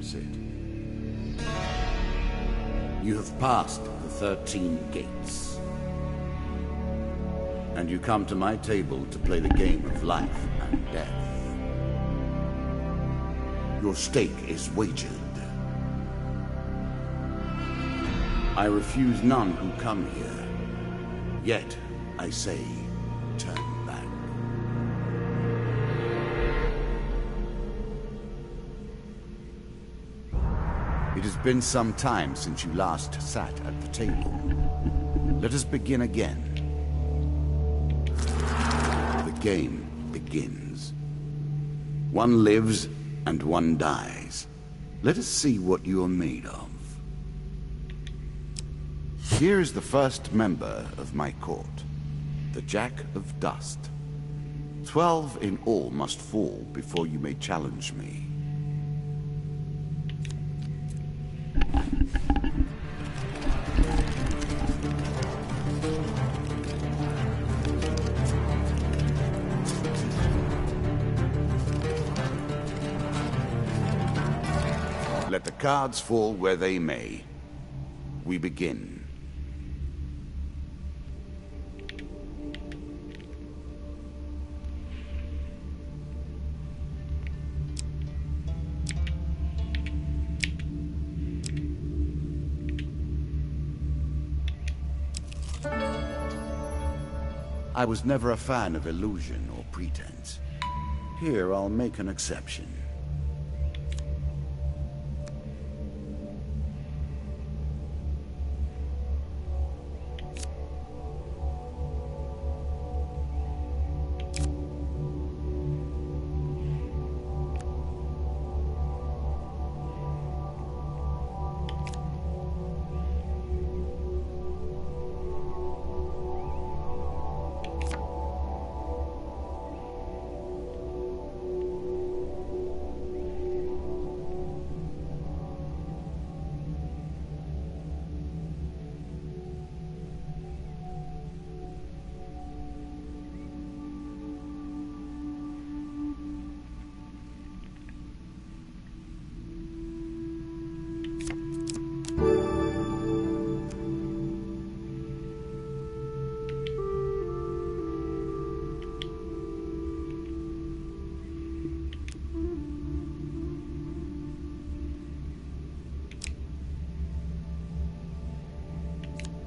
Sit. You have passed the 13 gates. And you come to my table to play the game of life and death. Your stake is wagered. I refuse none who come here. Yet, I say, turn back. It has been some time since you last sat at the table. Let us begin again. The game begins. One lives and one dies. Let us see what you are made of. Here is the first member of my court, the Jack of Dust. 12 in all must fall before you may challenge me. Let the cards fall where they may. We begin. I was never a fan of illusion or pretense. Here, I'll make an exception.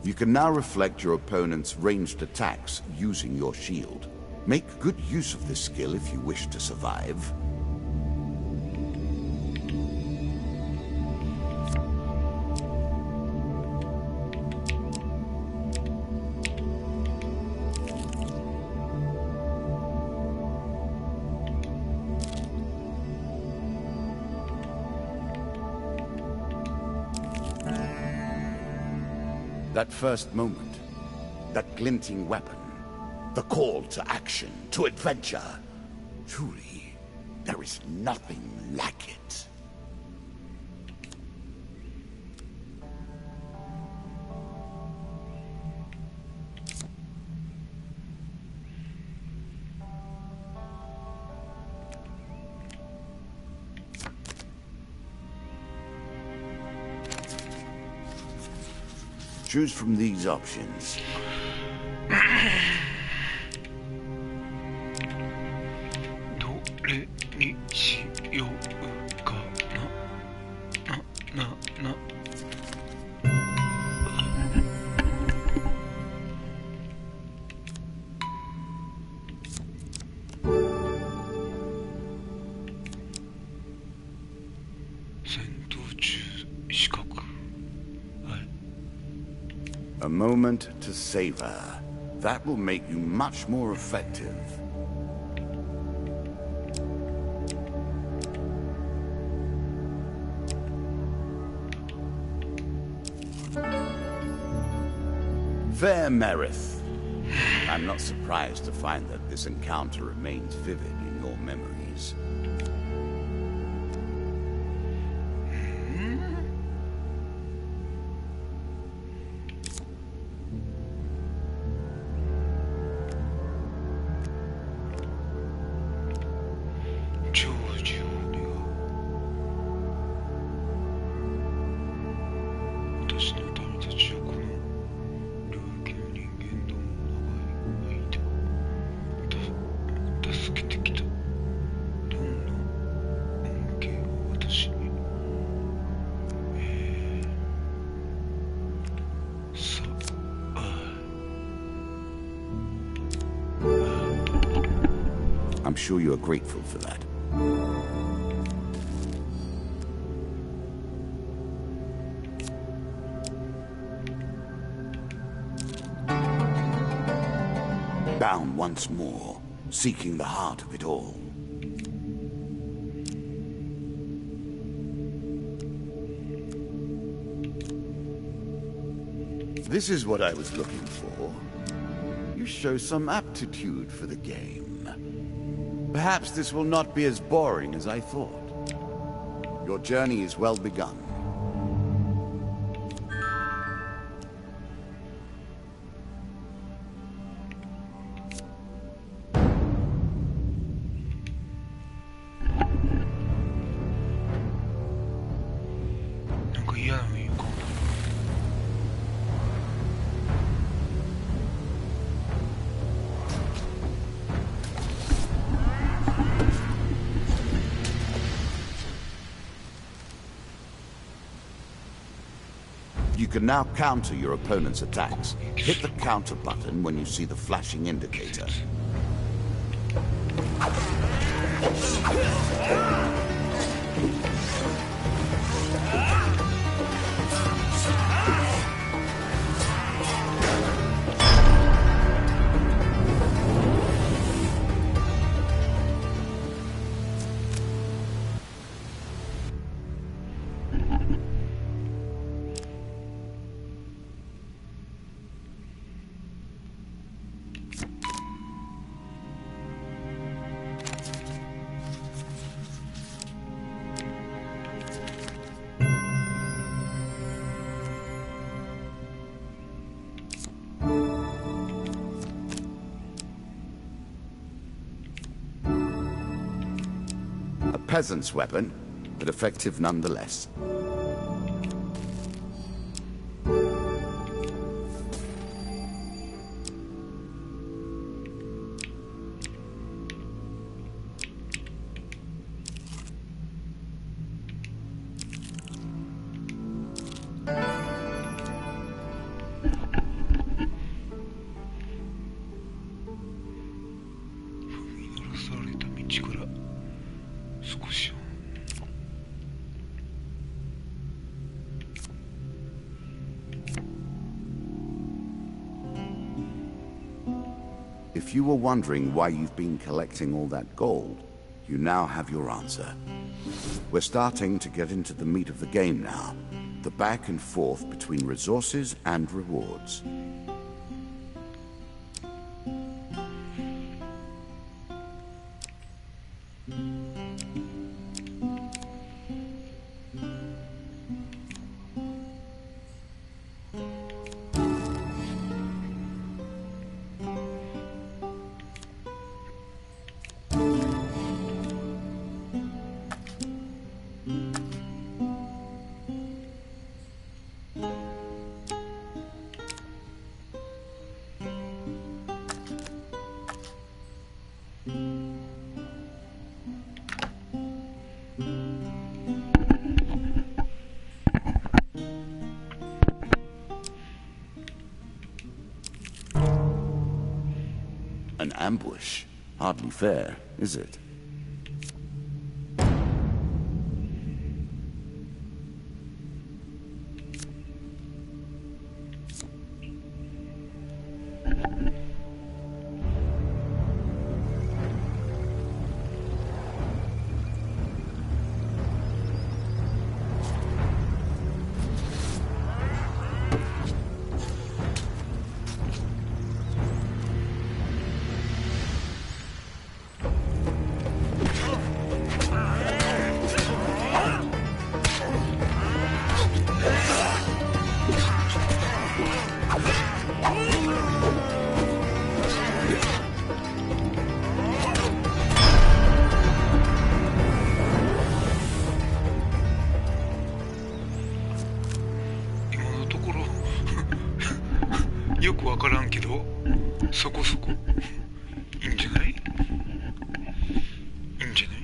You can now reflect your opponent's ranged attacks using your shield. Make good use of this skill if you wish to survive. That first moment, that glinting weapon, the call to action, to adventure. Truly, there is nothing like it. Choose from these options. どれにしようかな。戦闘中資格。A moment to savor. That will make you much more effective. Fair Merith. I'm not surprised to find that this encounter remains vivid in your memories. sure you are grateful for that. Bound once more, seeking the heart of it all. This is what I was looking for. You show some aptitude for the game. Perhaps this will not be as boring as I thought. Your journey is well begun. You can now counter your opponent's attacks. Hit the counter button when you see the flashing indicator. A peasant's weapon, but effective nonetheless. If you were wondering why you've been collecting all that gold, you now have your answer. We're starting to get into the meat of the game now, the back and forth between resources and rewards. An ambush? Hardly fair, is it?よくわからんけど、そこそこいいんじゃない？いいんじゃない？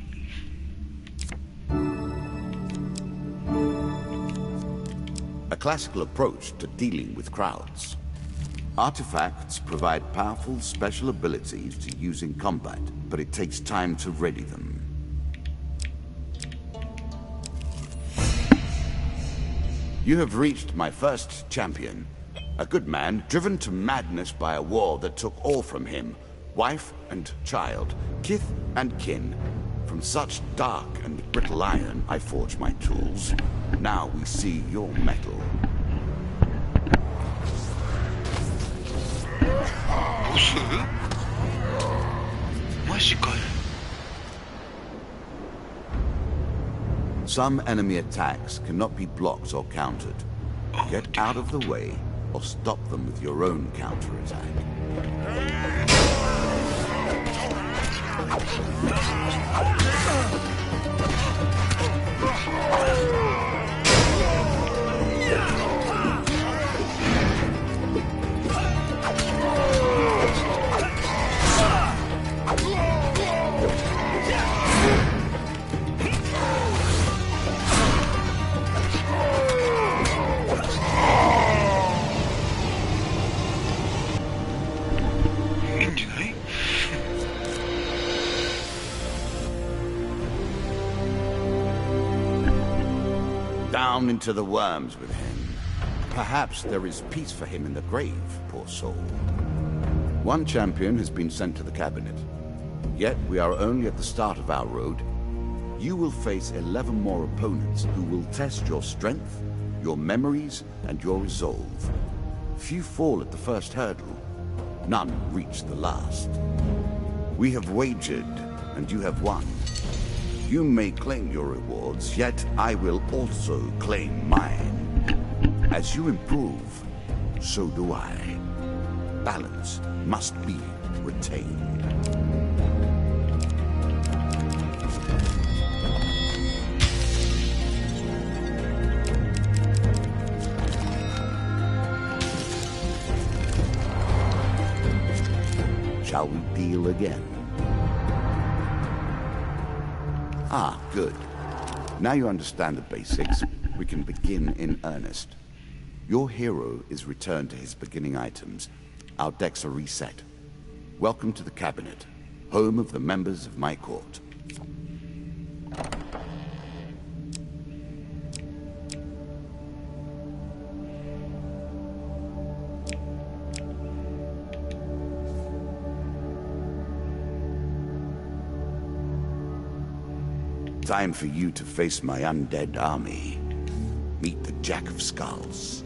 A classical approach to dealing with crowds. Artifacts provide powerful special abilities to use in combat, but it takes time to ready them. You have reached my first champion. A good man, driven to madness by a war that took all from him. Wife and child, kith and kin. From such dark and brittle iron I forge my tools. Now we see your metal. 보스? マジかよ. Some enemy attacks cannot be blocked or countered. Get out of the way or stop them with your own counterattack. Down into the worms with him. Perhaps there is peace for him in the grave, poor soul. One champion has been sent to the cabinet. Yet we are only at the start of our road. You will face 11 more opponents who will test your strength, your memories, and your resolve. Few fall at the first hurdle. None reach the last. We have wagered, and you have won. You may claim your rewards, yet I will also claim mine. As you improve, so do I. Balance must be retained. Shall we deal again? Ah, good. Now you understand the basics, we can begin in earnest. Your hero is returned to his beginning items. Our decks are reset. Welcome to the cabinet, home of the members of my court. Time for you to face my undead army. Meet the Jack of Skulls.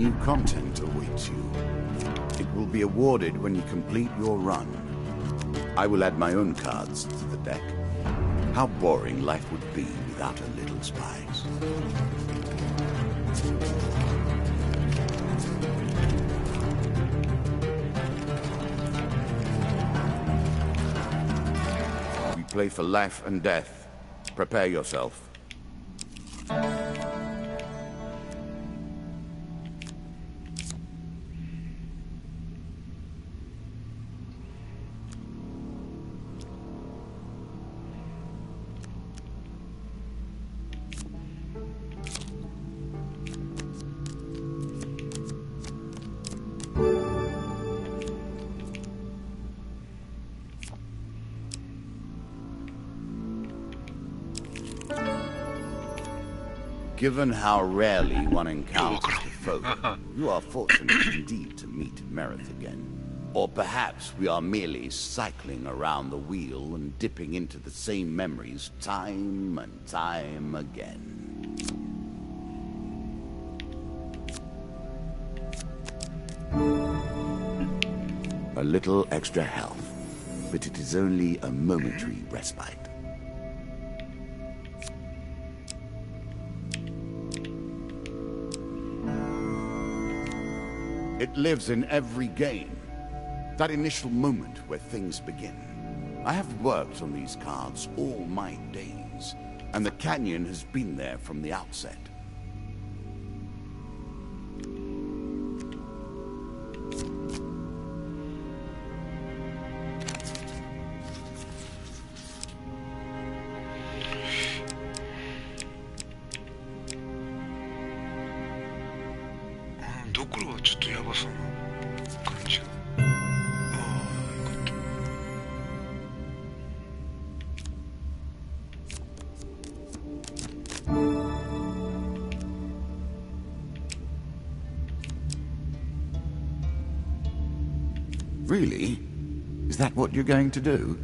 New content awaits you. It will be awarded when you complete your run. I will add my own cards to the deck. How boring life would be without a little spice. play for life and death. Prepare yourself. Given how rarely one encounters the folk, you are fortunate indeed to meet Merith again. Or perhaps we are merely cycling around the wheel and dipping into the same memories time and time again. A little extra health, but it is only a momentary respite. It lives in every game. That initial moment where things begin. I have worked on these cards all my days, and the canyon has been there from the outset. Really? Is that what you're going to do?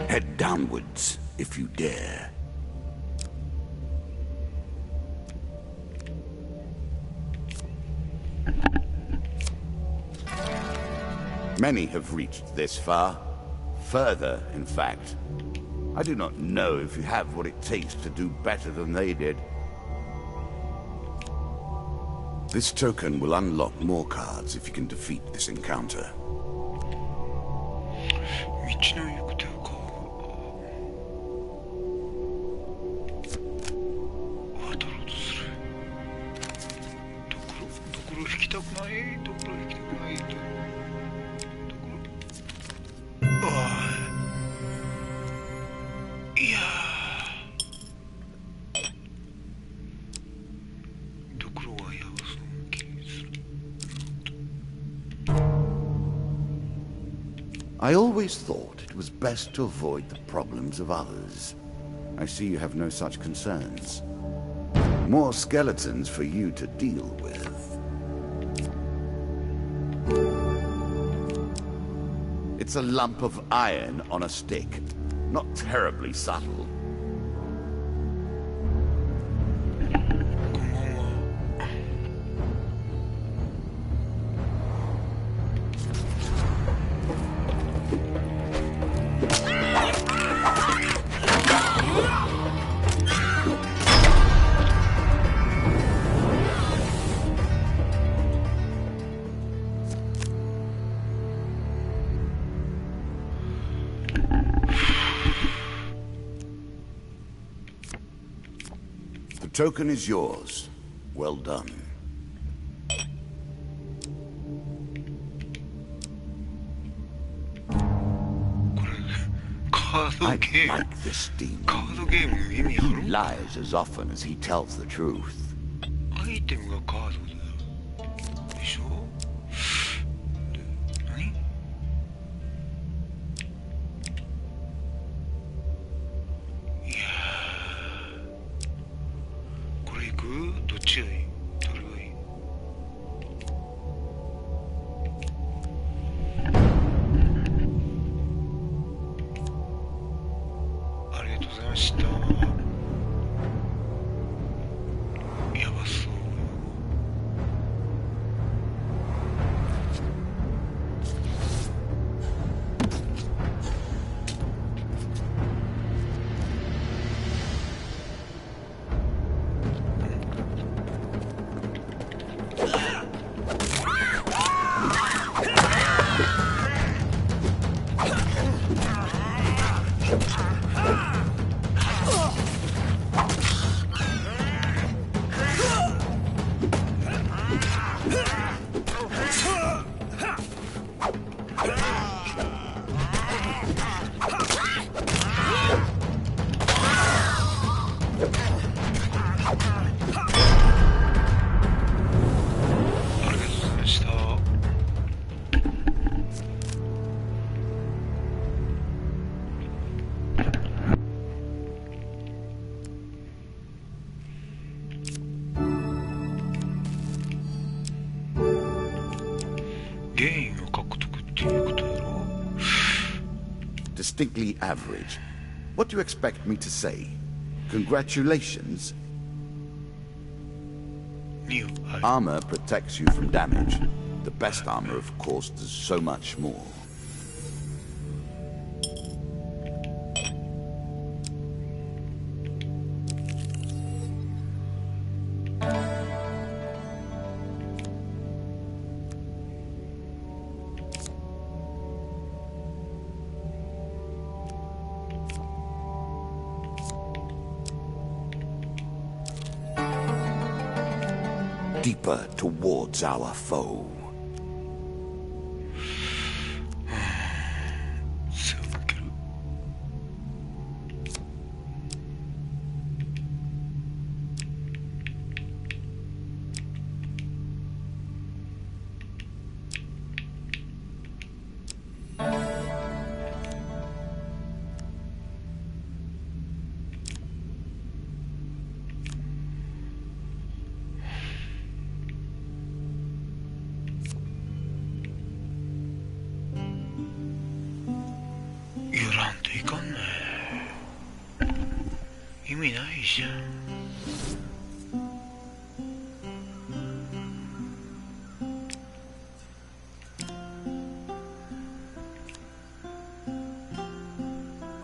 Head downwards, if you dare. Many have reached this far. Further, in fact. I do not know if you have what it takes to do better than they did. This token will unlock more cards if you can defeat this encounter. I always thought it was best to avoid the problems of others. I see you have no such concerns. More skeletons for you to deal with. It's a lump of iron on a stick. Not terribly subtle. The token is yours. Well done. I like this demon. He lies as often as he tells the truth. アイテムがカードだよ。でしょ？で、何？いやー、これ行く？どっちがいい？どれがいい？ありがとうございました。やばそう。ゲインを獲得っていうことやろ。 Distinctly average. What do you expect me to say? Congratulations? 2を、はい、Armor protects you from damage. The best armor, of course, does so much more. Deeper towards our foe. 背を向ける。寄らんといかんね。意味ないじゃん。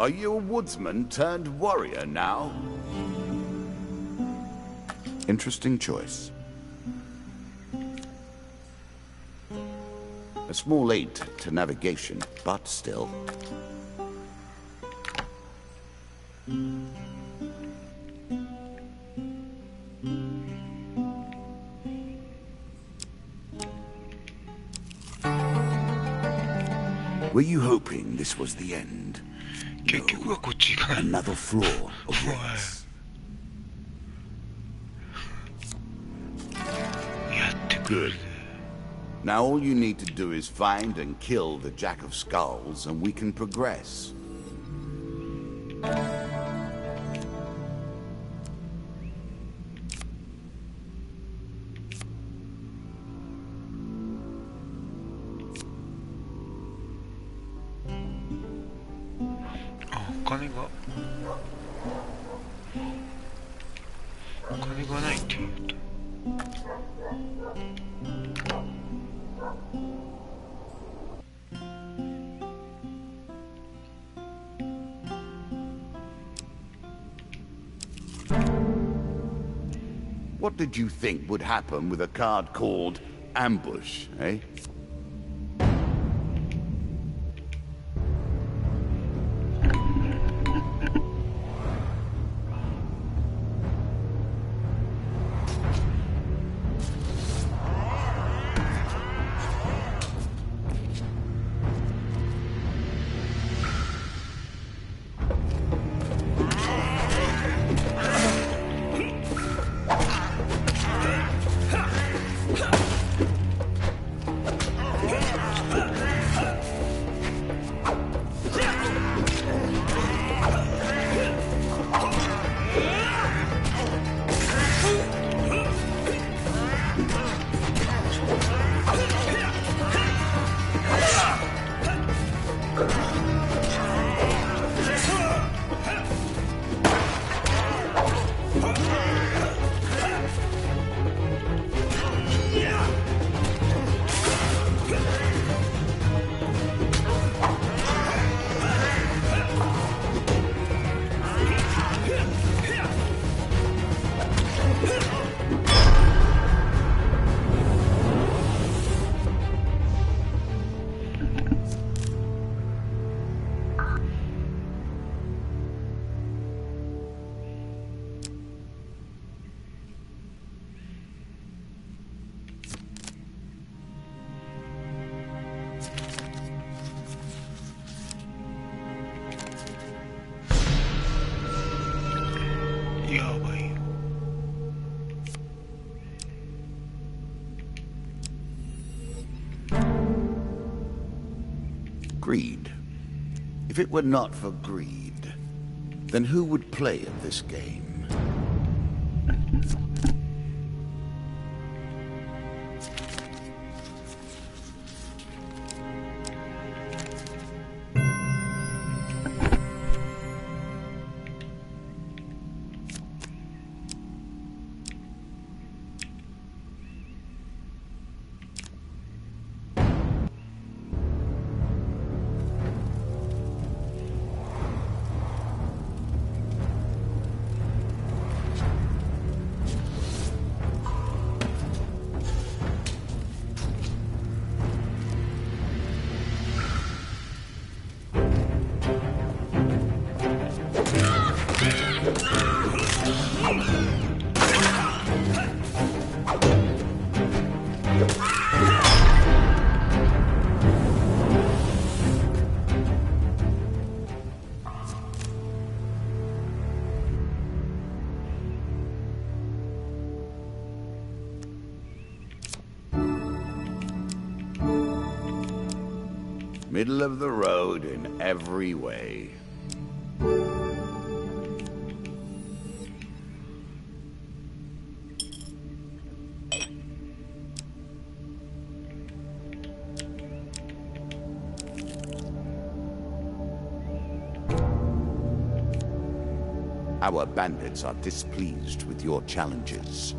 Are you a woodsman turned warrior now? Interesting choice. A small aid to navigation, but still. Were you hoping this was the end? 結局はこっち行かない。 Another floor of rats. やってくる Good. Now all you need to do is find and kill the Jack of Skulls, and we can progress. What did you think would happen with a card called Ambush, eh? Greed. If it were not for greed, then who would play at this game? Middle of the road in every way. Our bandits are displeased with your challenges.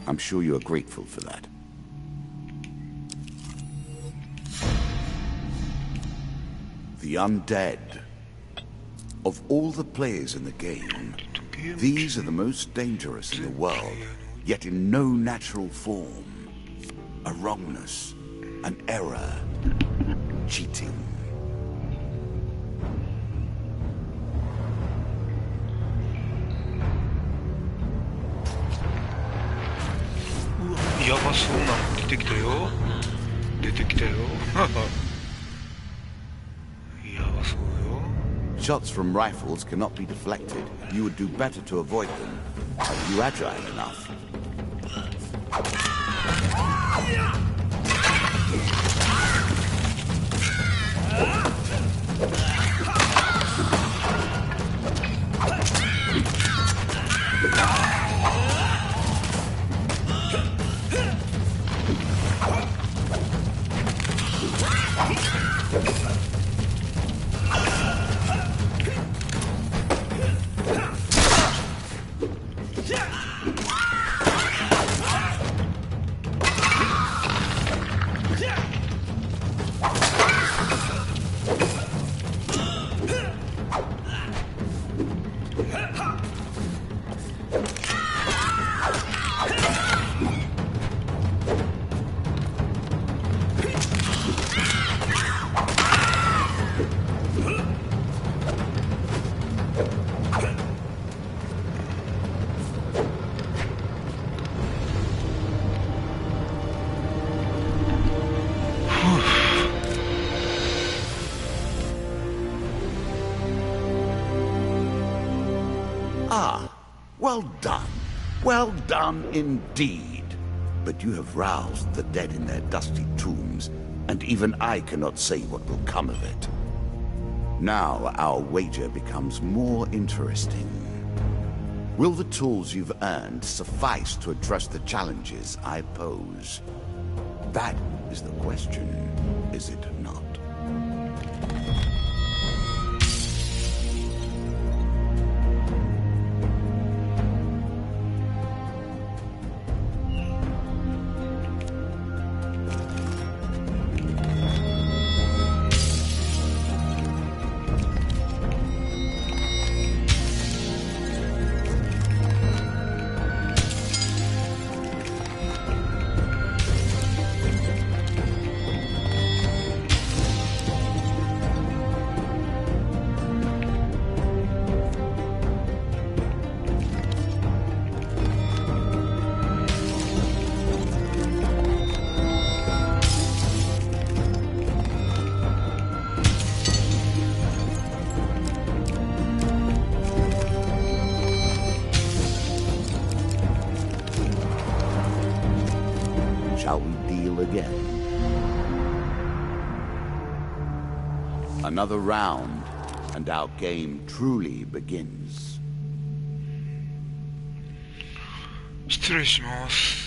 I'm sure you are grateful for that. The undead. Of all the players in the game, these are the most dangerous in the world, yet in no natural form. A wrongness, an error, cheating. Shots from rifles cannot be deflected. You would do better to avoid them. Are you agile enough? Well done. Well done indeed. But you have roused the dead in their dusty tombs, and even I cannot say what will come of it. Now our wager becomes more interesting. Will the tools you've earned suffice to address the challenges I pose? That is the question, is it not? Shall we deal again? Another round, and our game truly begins. 失礼します。